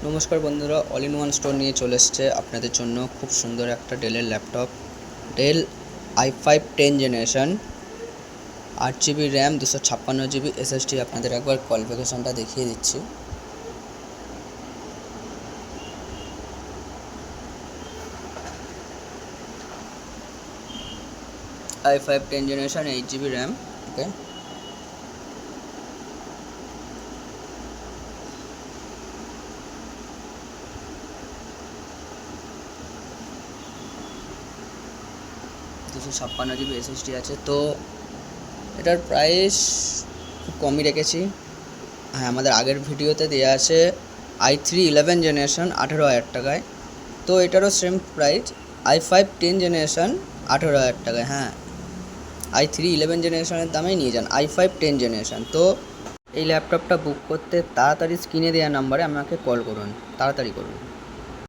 নমস্কার বন্ধুরা, all in one store নিয়ে চলে এসছে আপনাদের জন্য খুব সুন্দর একটা ডেলের ল্যাপটপ। Dell i5 10 generation, 8 GB RAM, 256 GB SSD। আপনাদের একবার কোয়ালিফিকেশনটা দেখিয়ে দিচ্ছি। i5 10 generation, 8 GB RAM. ওকে, দুশো ছাপ্পান্ন জিবি SSD আছে। তো এটার প্রাইস খুব কমই রেখেছি। হ্যাঁ, আমাদের আগের ভিডিওতে দেওয়া আছে i3 11 জেনারেশন 18,000 টাকায়। তো এটারও সেম প্রাইস, i5 10 জেনারেশন 18,000 টাকায়। হ্যাঁ, i3 11 জেনারেশনের দামেই নিয়ে যান, i5 10 জেনারেশন। তো এই ল্যাপটপটা বুক করতে তাড়াতাড়ি স্ক্রিনে দেওয়া নাম্বারে আমাকে কল করুন, তাড়াতাড়ি করুন।